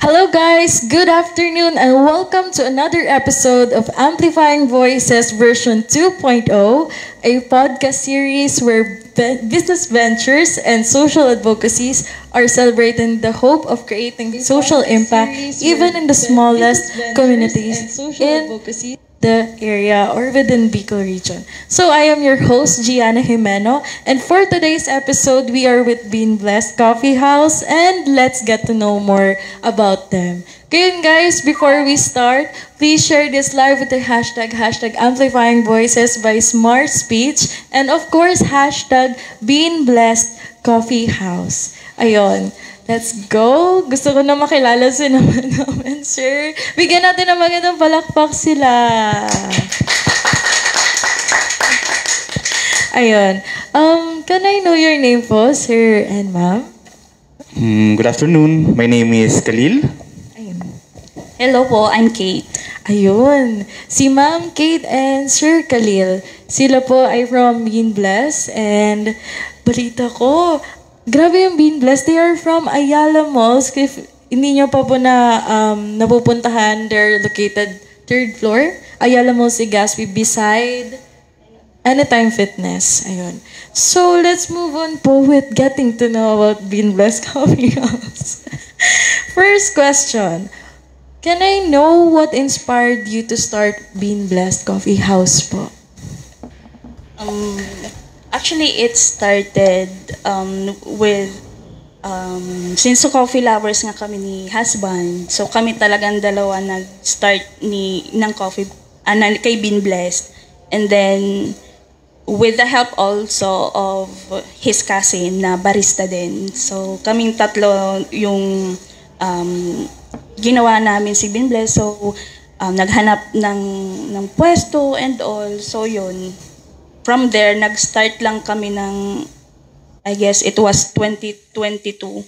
Hello, guys. Good afternoon, and welcome to another episode of Amplifying Voices version 2.0, a podcast series where business ventures and social advocacies are celebrating the hope of creating social impact even in the smallest communities in the area or within Bicol region. So I am your host, Gianna Jimeno, and for today's episode, we are with Bean Blessed Coffee House, and let's get to know more about them. Ngayon guys, before we start, please share this live with the hashtag Amplifying Voices by Smart Speech, and of course, hashtag Bean Blessed Coffee House. Ayon. Let's go! Gusto ko na makilala si naman, sir. Bigyan natin ng magandang palakpak sila. Ayun. Can I know your name po, sir and ma'am? Good afternoon. My name is Khalil. Ayun. Hello po, I'm Kate. Ayun. Si Ma'am Kate and Sir Khalil. Sila po ay from Bean Bless, and balita ko, grabe yung Bean Bless. They are from Ayala Malls. If hindi nyo pa po napupuntahan, they're located third floor. Ayala Malls, Legazpi, beside Anytime Fitness. Ayun. So, let's move on po with getting to know about Bean Bless Coffee House. First question. Can I know what inspired you to start Bean Blessed Coffee House po? Actually, it started with, since coffee lovers nga kami ni husband, so kami talagang dalawa nag-start ng coffee, kay Bean Blessed. And then, with the help also of his cousin na barista din. So, kaming tatlo yung ginawa namin si Bean Blessed. So, naghanap ng pwesto and all. So, yun. From there, nag-start lang kami ng, I guess it was 2022.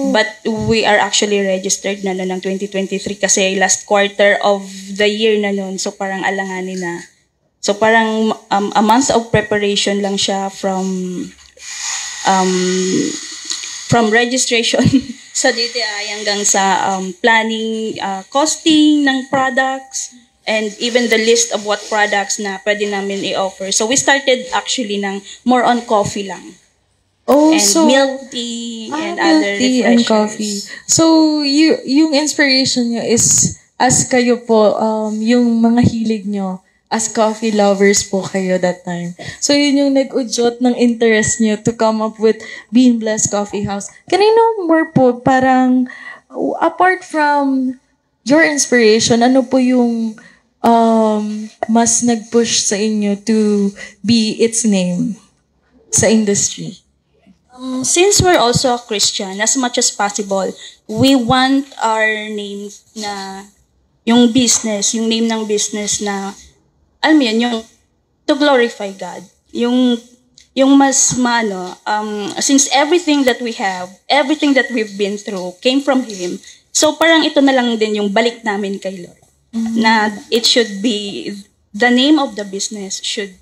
But we are actually registered na ng 2023 kasi last quarter of the year na nun. So parang alanganin na. So parang a month of preparation lang siya from registration sa DTI hanggang sa planning, costing ng products, and even the list of what products na pwede namin i-offer. So we started actually ng more on coffee lang. Oh, And so milk tea and milk other tea refreshers. and coffee. So, yung inspiration nyo is, as kayo po, yung mga hilig nyo, as coffee lovers po kayo that time. So, yun yung nag-udyot ng interest nyo to come up with Bean Blessed Coffee House. Can I know more po, parang, apart from your inspiration, ano po yung mas nag-push sa inyo to be its name sa industry? Since we're also a Christian, as much as possible, we want our name na, yung business, yung name ng business na, alam mo yun, yung to glorify God. Yung mas since everything that we have, everything that we've been through came from Him, so parang ito na lang din yung balik namin kay Lord. Na it should be, the name of the business should,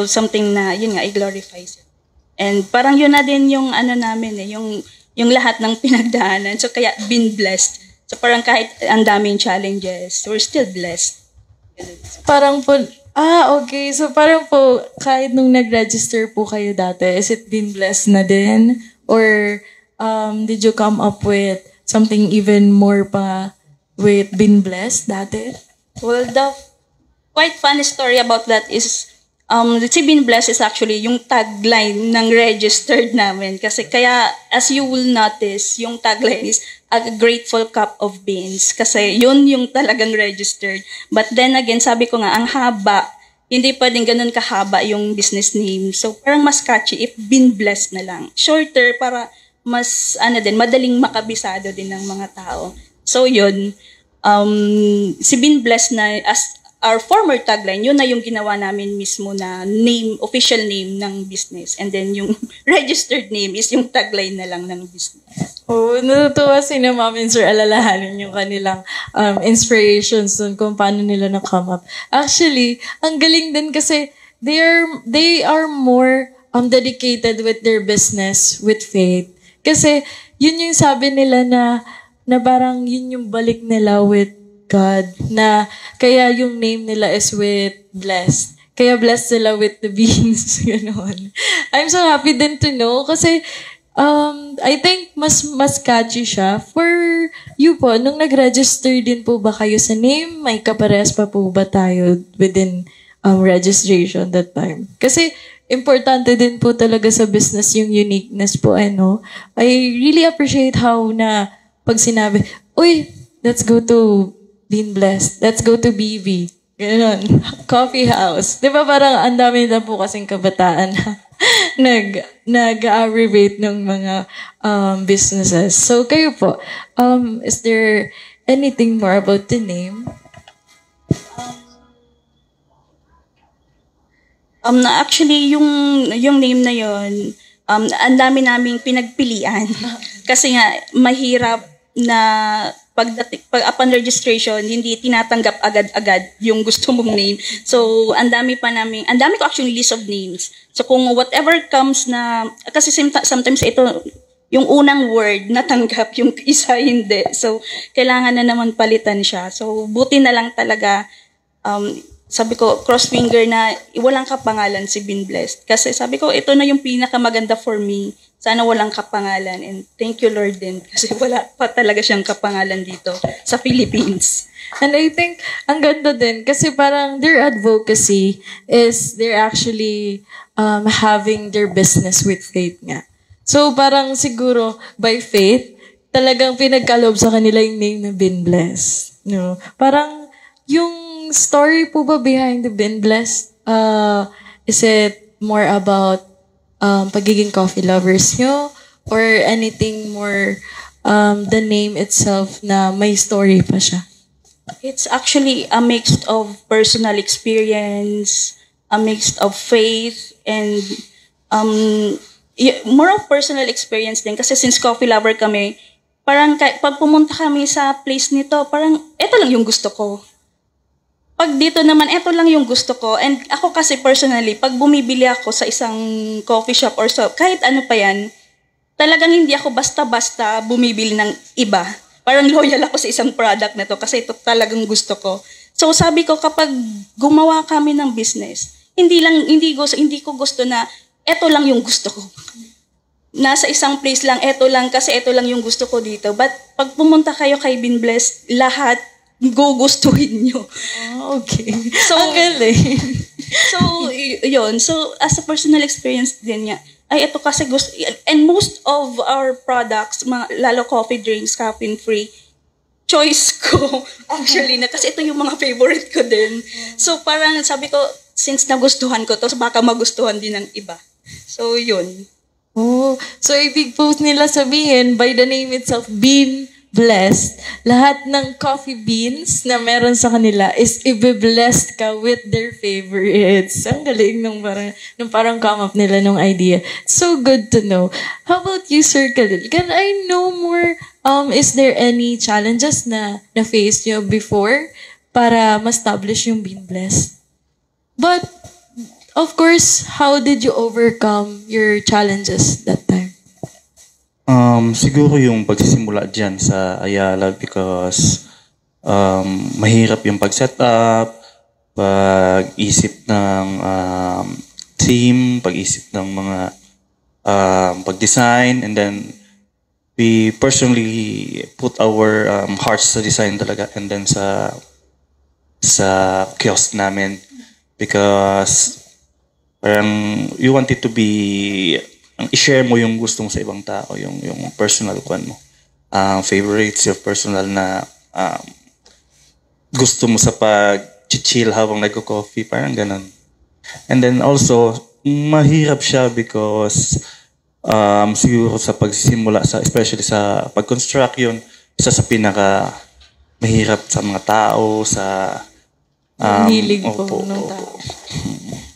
something na, yun nga, i-glorifies it. And parang yun na din yung namin yung lahat ng pinagdaanan. So kaya, been blessed. So parang kahit ang daming challenges, we're still blessed. Parang po, okay. So parang po, kahit nung nag-register po kayo dati, is it been blessed na din? Or did you come up with something even more pa with been blessed dati? Well, the quite funny story about that is, si Bean Blessed is actually yung tagline ng registered namin. Kasi kaya, as you will notice, yung tagline is, a grateful cup of beans. Kasi yun yung talagang registered. But then again, sabi ko nga, ang haba, hindi pwedeng ganun kahaba yung business name. So parang mas catchy if Bean Blessed na lang. Shorter para mas, madaling makabisado din ng mga tao. So yun, si Bean Blessed na, as our former tagline, yun na yung ginawa namin mismo na name, official name ng business. And then yung registered name is yung tagline na lang ng business. Oh, natutuwa si na Ma'am and Sir, alalahanin yung kanilang inspirations dun kung paano nila na-come up. Actually, ang galing din kasi they are more dedicated with their business with faith. Kasi yun yung sabi nila na na parang yun yung balik nila with God, na kaya yung name nila is with blessed. Kaya blessed sila with the beans. Ganon. I'm so happy din to know kasi I think mas catchy siya. For you po, nung nag-register din po ba kayo sa name, may kapares pa po ba tayo within registration that time? Kasi importante din po talaga sa business yung uniqueness po, ano. I really appreciate how na pag sinabi, uy, let's go to Bean Blessed, let's go to BB. Ganon. Coffee house. Di ba parang ang dami na po kasing kabataan na nag-aggravate ng mga businesses. So, kayo po, is there anything more about the name? Actually, yung name na yon, ang dami naming pinagpilian. Kasi nga, mahirap na pag upon registration, hindi tinatanggap agad-agad yung gusto mong name. So, ang dami ko actually list of names. So, kung whatever comes na, kasi sometimes ito, yung unang word natanggap, yung isa hindi. So, kailangan na naman palitan siya. So, buti na lang talaga, sabi ko, cross finger na walang kapangalan si Bean Blessed. Kasi sabi ko, ito na yung pinakamaganda for me. Sana walang kapangalan. And thank you, Lord, din. Kasi wala pa talaga siyang kapangalan dito sa Philippines. And I think, ang ganda din. Kasi parang their advocacy is they're actually having their business with faith nga. So parang siguro, by faith, talagang pinagkaloob sa kanila yung name na Bean Blessed. No? Parang yung story po ba behind the Bean Blessed? Is it more about pagiging coffee lovers nyo? Or anything more the name itself na may story pa siya? It's actually a mix of personal experience, a mix of faith, and more of personal experience din. Kasi since coffee lover kami, parang pag pumunta kami sa place nito, parang eto lang yung gusto ko. Pag dito naman, eto lang yung gusto ko. And ako kasi personally, pag bumibili ako sa isang coffee shop or so, kahit ano pa yan, talagang hindi ako basta-basta bumibili ng iba. Parang loyal ako sa isang product na to kasi ito talagang gusto ko. So sabi ko, kapag gumawa kami ng business, hindi ko gusto na eto lang yung gusto ko. Nasa isang place lang, eto lang kasi eto lang yung gusto ko dito. But pag pumunta kayo kay Bean Blessed, lahat gugustuhin nyo. Oh, okay. So, ang galing. So, yun. So, as a personal experience din niya, ay ito kasi gusto, and most of our products, lalo coffee drinks, caffeine-free, choice ko, actually, na kasi ito yung mga favorite ko din. So, parang sabi ko, since nagustuhan ko to, baka magustuhan din ng iba. So, yun. Oh, so ibig po nila sabihin, by the name itself, Bean Blessed, lahat ng coffee beans na meron sa kanila is ibe-blessed ka with their favorites. Ang galing nung parang come up nila nung idea. So good to know. How about you, Sir Khalil? Can I know more? Is there any challenges na face nyo before para ma-establish yung Bean Blessed? But, of course, how did you overcome your challenges that time? Siguro yung pagsisimula dyan sa Ayala because mahirap yung pag-set up, pag-isip ng team, pag-isip ng mga pag-design, and then we personally put our hearts sa design talaga, and then sa kiosk namin because parang you want it to be i-share mo yung gusto mo sa ibang tao, yung personal kwan mo. Favorites, yung personal na gusto mo sa pag-chill habang nagko-coffee, parang ganun. And then also, mahirap siya because siguro sa pagsisimula, especially sa pag-construct yun, isa sa pinaka mahirap sa mga tao, sa hilig po ng tao.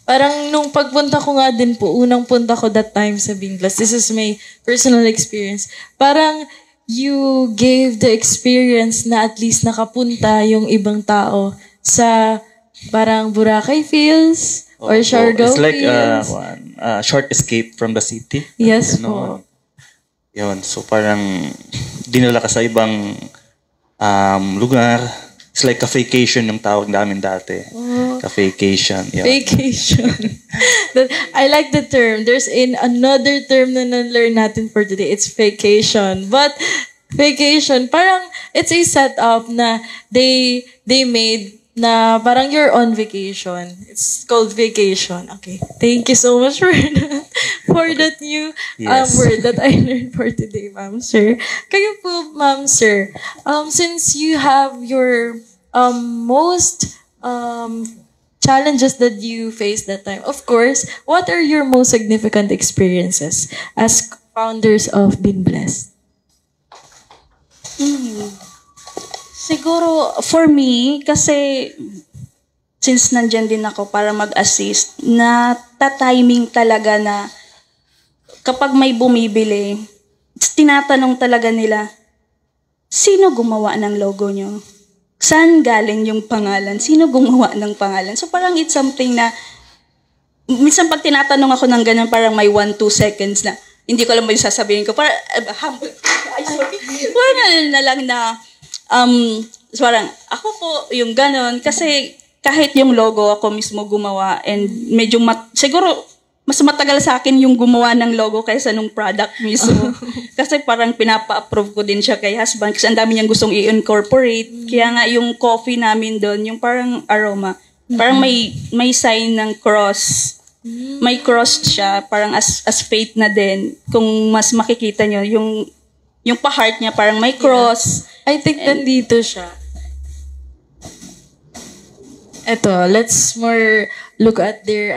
Parang nung pagpunta ko nga din po, unang punta ko that time sa Bean Blessed, this is my personal experience, parang you gave the experience na at least nakapunta yung ibang tao sa parang Boracay Fields or Siargao It's like Fields. short escape from the city. Yes po. Yun. So parang dinala ka sa ibang lugar. It's like a vacation yung tawag namin dati. Ka-vacation. Yun. Vacation. I like the term. There's another term na na-learn natin for today. It's vacation. But vacation, parang it's a setup na they made na parang you're on vacation. It's called vacation. Okay. Thank you so much for that new Yes. word that I learned for today, Ma'am Sir. Kayo po, Ma'am Sir, since you have your most challenges that you faced that time, of course, what are your most significant experiences as founders of Bean Blessed? Siguro, for me, kasi since nandyan din ako para mag-assist, na ta-timing talaga na kapag may bumibili, tinatanong talaga nila, sino gumawa ng logo nyo? Saan galing yung pangalan? Sino gumawa ng pangalan? So parang it's something na, minsan pag tinatanong ako ng ganun, parang may 1-2 seconds na, hindi ko alam mo yung sasabihin ko. Parang, humble. Ay, sorry. Parang na lang na, parang, ako po yung ganon. Kasi kahit yung logo ako mismo gumawa and medyo, siguro, mas matagal sa akin yung gumawa ng logo kaysa nung product mismo. Kasi parang pinapa-approve ko din siya kay husband kasi ang dami niyang gustong i-incorporate. Kaya nga yung coffee namin doon, yung parang aroma, parang may sign ng cross. May cross siya, parang as faith na din. Kung mas makikita nyo, yung pa-heart niya parang may cross. I think nandito siya. Eto, let's more look at their,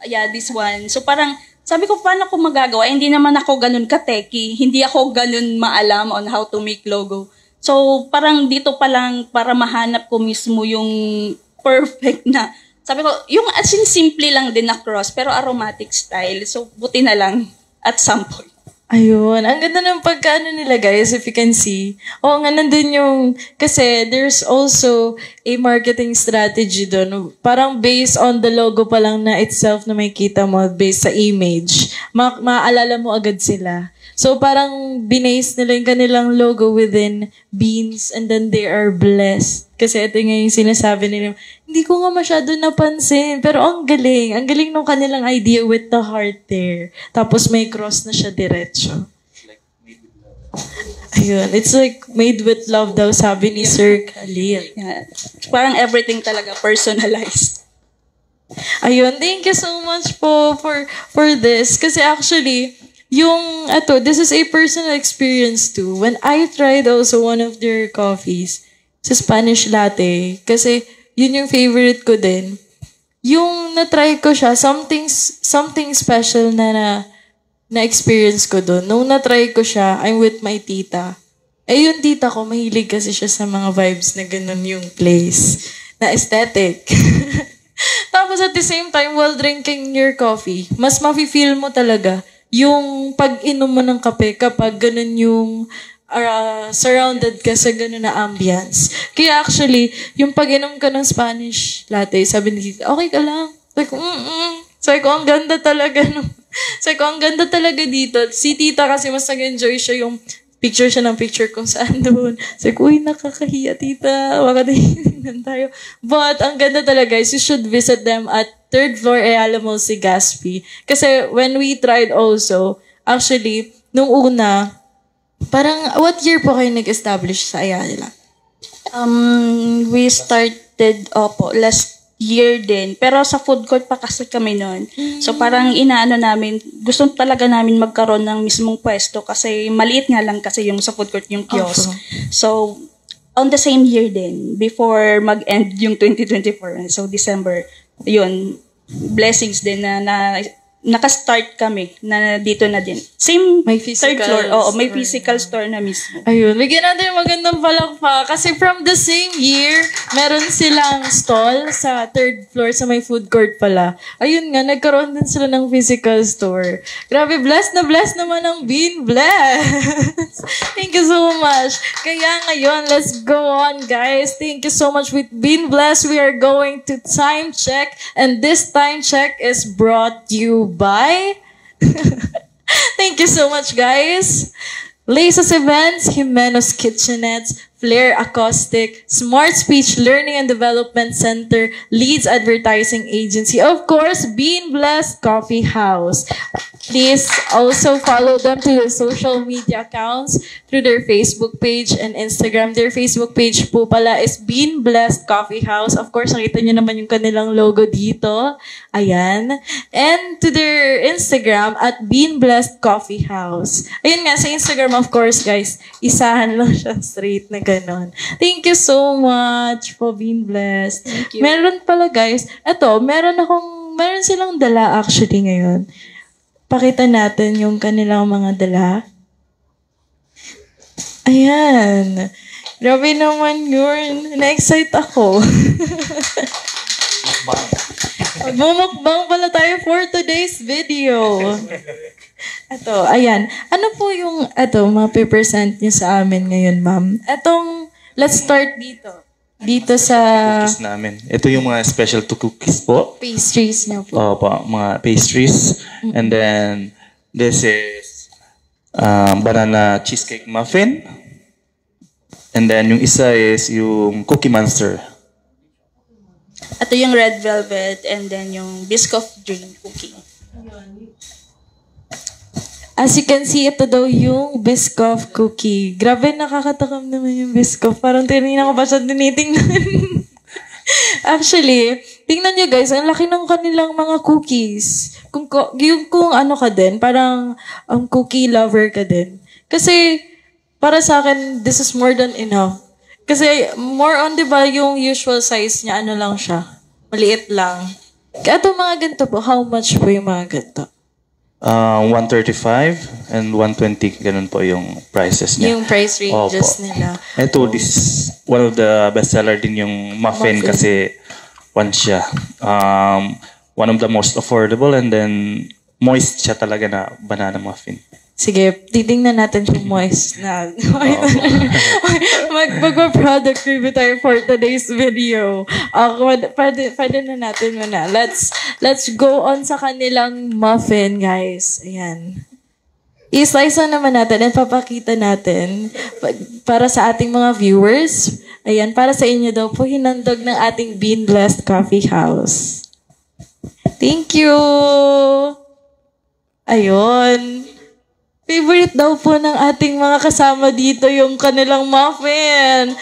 Yeah, this one. So parang, sabi ko, paano ko magagawa? Hindi naman ako ganun ka-techy. Hindi ako ganun maalam on how to make logo. So parang dito pa lang, para mahanap ko mismo yung perfect na. Sabi ko, yung as in simple lang din na cross, pero aromatic style. So buti na lang at some point. Ayun. Ang ganda ng pagkaano nila, guys, if you can see. Oo nga, nandun yung, kasi there's also a marketing strategy doon. Parang based on the logo pa lang na itself na may kita mo, based sa image, maalala mo agad sila. So parang binase nila yung kanilang logo within Beans and then they are blessed. Kasi ito nga yung sinasabi nila, hindi ko nga masyado napansin, pero ang galing nung kanilang idea with the heart there. Tapos may cross na siya diretso. Ayun, it's like made with love daw, sabi ni Sir Khalil. Yeah. Parang everything talaga personalized. Ayun, thank you so much po for this. Kasi actually, this is a personal experience too. When I tried also one of their coffees, sa Spanish latte, kasi yun yung favorite ko din. Yung na-try ko siya, something special na experience ko doon. Nung na-try ko siya, I'm with my tita. Yung tita ko, mahilig kasi siya sa mga vibes na ganun yung place. Na aesthetic. Tapos at the same time, while drinking your coffee, mas mafe-feel mo talaga yung pag-inom mo ng kape kapag ganun yung surrounded ka sa ganun na ambience. Kaya actually, yung pag-inom ka ng Spanish latte, sabi ni tita, okay ka lang. Sabi ko, ang ganda talaga. Sabi ko, ang ganda talaga dito. Si tita kasi mas nag-enjoy siya yung picture ng picture kung saan doon. Sabi ko, uy, nakakahiya, tita. Baka tingnan tayo. But, ang ganda talaga, guys. You should visit them at 3rd floor Ayala Mall, Legazpi. Kasi, when we tried also, actually, nung una, parang, what year po kayo nag-establish sa Ayala? We started, last year din. Pero sa food court pa kasi kami noon. So parang inaano namin, gusto talaga namin magkaroon ng mismong pwesto kasi maliit nga lang kasi yung sa food court yung kiosk. So on the same year din, before mag-end yung 2024, so December, yun, blessings din na naka-start kami na dito na din. Same may 3rd floor. Oo, may physical store na mismo. Ayun, bigyan natin yung magandang palakpak. Kasi from the same year, meron silang stall sa 3rd floor sa may food court pala. Ayun nga, nagkaroon din sila ng physical store. Grabe, blessed naman ang Bean Blessed. Thank you so much. Kaya ngayon, let's go on, guys. Thank you so much with Bean Blessed. We are going to time check. And this time check is brought you by... Thank you so much, guys. Laces Events, Jimenos Kitchenettes, Flair Acoustic, Smart Speech Learning and Development Center, Leeds Advertising Agency, of course, Bean Blessed Coffee House. Please also follow them to their social media accounts through their Facebook page and Instagram. Their Facebook page po pala is Bean Blessed Coffee House. Of course, nakita nyo naman yung kanilang logo dito. Ayan. And to their Instagram at Bean Blessed Coffee House. Ayun nga, sa Instagram, of course, guys, isahan lang siya straight na ganon. Thank you so much for Bean Blessed. Thank you. Meron pala, guys, meron silang dala actually ngayon. Pakita natin yung kanilang mga dala. Ayan. Grabe naman yun. Na-excite ako. Bumukbang pala tayo for today's video. Ayan. Ano po yung, mapipresent niyo sa amin ngayon, ma'am? Let's start dito. Dito sa Cookies namin. Ito yung mga special to cookies po. pastries niyo po. Opo, mga pastries. And then, this is banana cheesecake muffin. And then, yung isa is yung Cookie Monster. Ito yung red velvet and then yung Biscoff dream cookie. As you can see, ito daw yung Biscoff cookie. Grabe, nakakatakam naman yung Biscoff. Parang tinignan ko pa siya tinitingnan. Actually, tingnan nyo guys, ang laki ng kanilang mga cookies. Kung ano ka din, parang cookie lover ka din. Kasi, para sa akin, this is more than enough. Kasi, more on, di ba, yung usual size niya, ano lang siya. Maliit lang. Kaya ito mga ganito po, how much po yung mga ganito? 135 and 120, ganun po yung prices niya. Yung price ranges Opo. nila. Ito, this is one of the bestseller din yung muffin kasi one siya. One of the most affordable and then moist siya talaga na banana muffin. Sige, titingnan natin kung moist na. Magpa-product review tayo for today's video. Pwede na natin muna. Let's go on sa kanilang muffin, guys. Ayan. I-slice na naman natin and papakita natin para sa ating mga viewers. Ayan, para sa inyo daw po hinandog ng ating Bean Blessed Coffee House. Thank you! Ayun. Favorite daw po ng ating mga kasama dito yung kanilang muffin.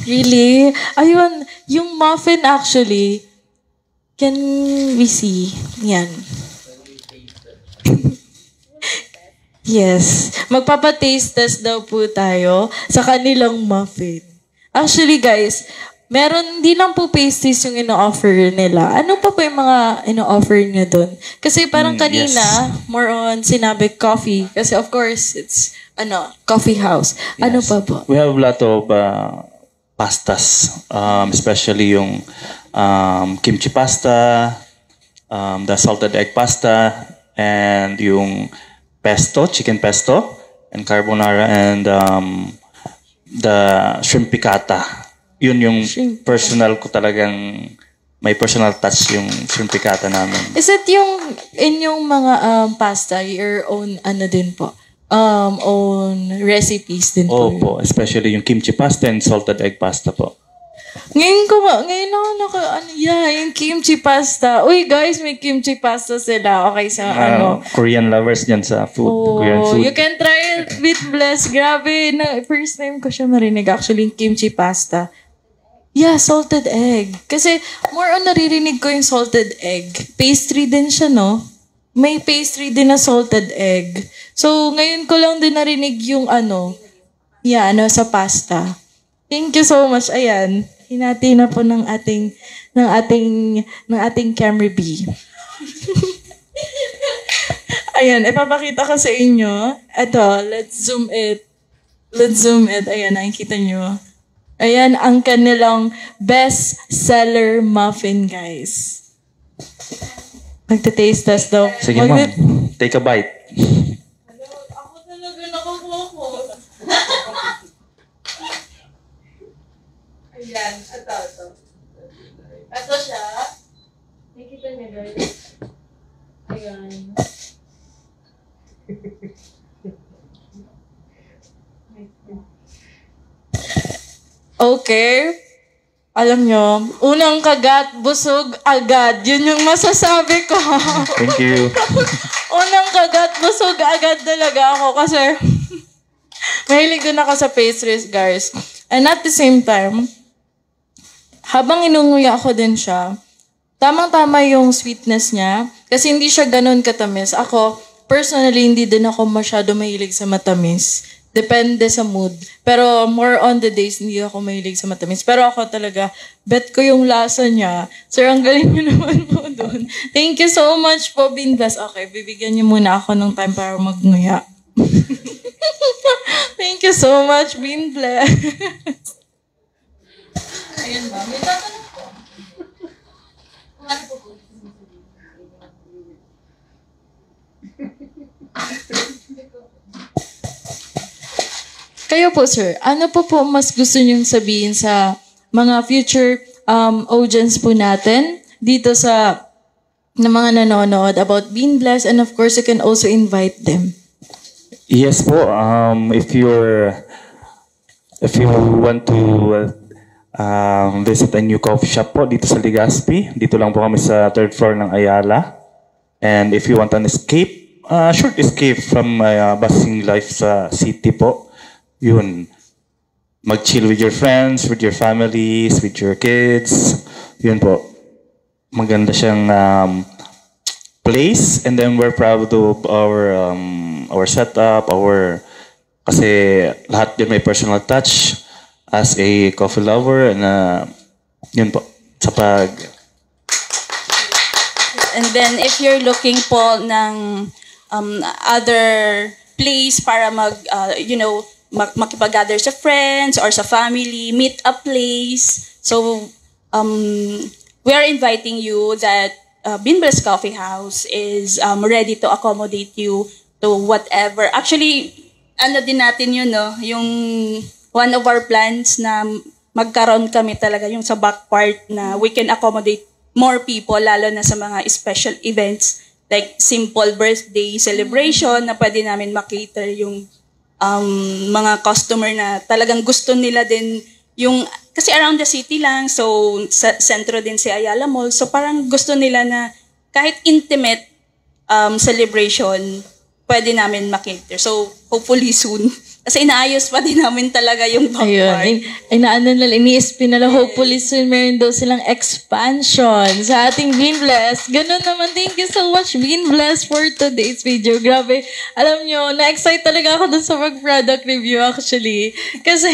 Really? Ayun, yung muffin actually, can we see? Yan. Yes. Magpapa-taste test daw po tayo sa kanilang muffin. Actually guys, hindi lang po pastries yung ino-offer nila. Ano pa yung mga ino-offer niya doon? Kasi parang kanina, more on sinabi coffee. Kasi of course, it's coffee house. Ano pa po? We have a lot of pastas, especially yung kimchi pasta, the salted egg pasta, and yung pesto, chicken pesto, and carbonara, and the shrimp piccata. Yun yung personal ko talagang may personal touch yung shrimp piccata namin. Is it yung inyong mga pasta, your own din po? Own recipes din po? Opo, especially yung kimchi pasta and salted egg pasta po. Ngayon yung kimchi pasta. Uy guys, may kimchi pasta sila. Okay, sa Korean lovers dyan sa food. Korean food. You can try it with Bless. Grabe, first time ko siya marinig actually yung kimchi pasta. Yeah, salted egg. Kasi more on naririnig ko yung salted egg. Pastry din siya, no? May pastry din na salted egg. So, ngayon ko lang din narinig yung sa pasta. Thank you so much. Ayan. Hinati na po ng ating Camry B. Ayan, ipapakita ko sa inyo. Ito, let's zoom it. Ayan, nakikita nyo. Ayan, ang kanilang best seller muffin, guys. Magta-taste test daw. Sige ma'am, take a bite. Ako talaga nakakoko. Ayan, ito. Ito siya. Nakikita niyo, guys. Ayan. Okay. Alam nyo, unang kagat, busog agad. Yun yung masasabi ko. Thank you. Unang kagat, busog agad talaga ako kasi mahilig din ako sa pastries, guys. And at the same time, habang inunguya ko din siya, tamang-tama yung sweetness niya kasi hindi siya ganun katamis. Ako, personally, hindi din ako masyado mahilig sa matamis. Depende sa mood. Pero more on the days, hindi ako mahilig sa matamis. Pero ako talaga, bet ko yung lasa niya. Sir, ang galing niyo naman po doon. Thank you so much po, Bean Bless. Okay, bibigyan niyo muna ako ng time para magnguya. Thank you so much, Bean Bless. Ayun ba, may tatanong po. Ano po po? Kayo po, sir, ano po mas gusto niyong sabihin sa mga future audience po natin dito sa na mga nanonood about Bean Bless, and of course, you can also invite them. Yes po, if you want to visit a new coffee shop po dito sa Legazpi, dito lang po kami sa third floor ng Ayala. And if you want an escape, short escape from bustling life sa city po, yun, mag-chill with your friends, with your families, with your kids. Yun po. Maganda siyang place, and then we're proud of our setup, kasi lahat din may personal touch as a coffee lover, and yun po, sa pag... And then if you're looking po ng other place para makipag-gather sa friends or sa family, meet a place. So, we are inviting you that Bean Bless Coffee House is ready to accommodate you to whatever. Actually, ano din natin yun, no? Yung one of our plans na magkaroon kami talaga yung sa back part na we can accommodate more people, lalo na sa mga special events like simple birthday celebration na pwede namin makater yung mga customer na talagang gusto nila din yung, kasi around the city lang, so sa sentro din si Ayala Mall, so parang gusto nila na kahit intimate celebration, pwede namin makater. So hopefully soon. Kasi inaayos pa din namin talaga yung back part. Ayun, ini-spin nila, hopefully soon meron daw silang expansion sa ating Bean Bless. Ganun naman, thank you so much, Bean Bless, for today's video. Grabe, alam nyo, na-excite talaga ako dun sa mag-product review actually. Kasi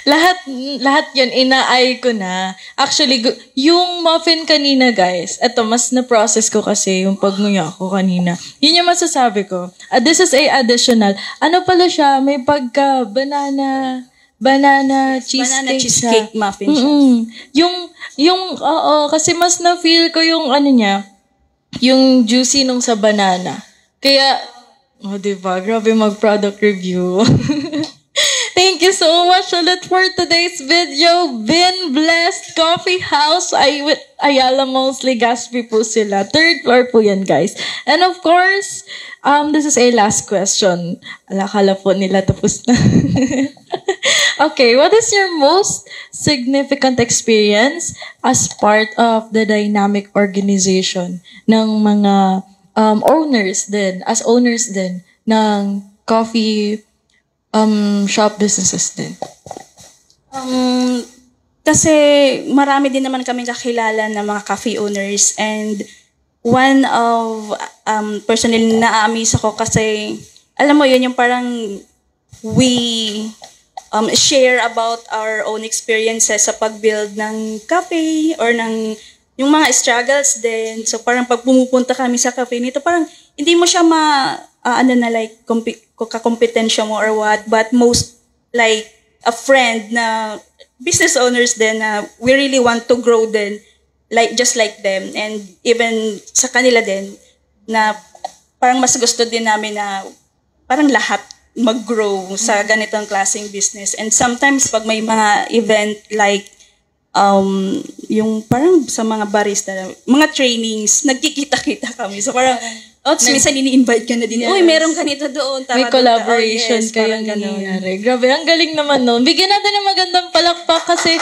lahat yun, ina-eye ko na. Actually, yung muffin kanina, guys, eto, mas na-process ko kasi yung pagnguya ko kanina. Yun yung masasabi ko. This is a additional. Ano pala siya? May banana cheesecake muffin siya. Oo, kasi mas na-feel ko yung ano niya, yung juicy nung sa banana. Kaya, diba? Grabe mag-product review. Thank you so much ulit for today's video. Bean Blessed Coffee House. Ayala Malls, Legazpi po sila. Third floor po yan, guys. And of course, this is a last question. Akala po nila tapos na. Okay, what is your most significant experience as part of the dynamic organization ng mga owners din, as owners din ng coffee shop businesses din? Kasi marami din naman kami kakilala na mga cafe owners, and one of personally na-amaze ako kasi alam mo yun yung parang we share about our own experiences sa pag-build ng cafe or ng yung mga struggles din. So parang pag pumupunta kami sa cafe nito, parang hindi mo siya kakompetensya mo or what, but most like a friend na business owners din na we really want to grow din, like just like them, and even sa kanila din na parang mas gusto din namin na parang lahat mag-grow sa ganitong klaseng business. And sometimes pag may mga event like yung parang sa mga barista, mga trainings, nagkikita-kita kami. So parang O, minsan ini-invite ka na din. Uy, meron ka nito doon. May collaboration kayong ganun. nangyayari. Grabe, ang galing naman nun. Bigyan natin ng magandang palakpak kasi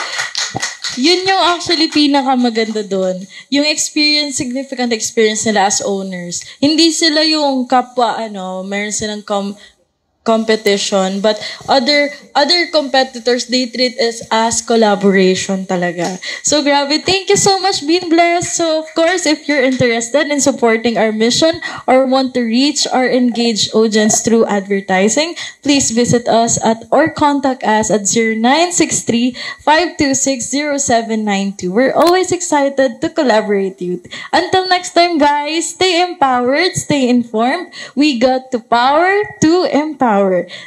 yun yung actually pinakamaganda doon. Yung experience, significant experience nila as owners. Hindi sila yung kapwa, meron silang competition, but other competitors, they treat us as collaboration talaga. So grabe, thank you so much, Being Blessed. So of course, if you're interested in supporting our mission or want to reach our engaged audience through advertising, please visit us or contact us at 0963-526-0792. We're always excited to collaborate with you. Until next time, guys, stay empowered, stay informed. We got the power to empower.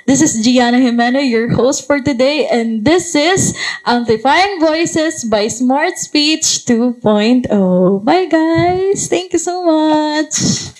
This is Gianna Jimeno, your host for today, and this is Amplifying Voices by Smart Speech 2.0. Bye, guys. Thank you so much.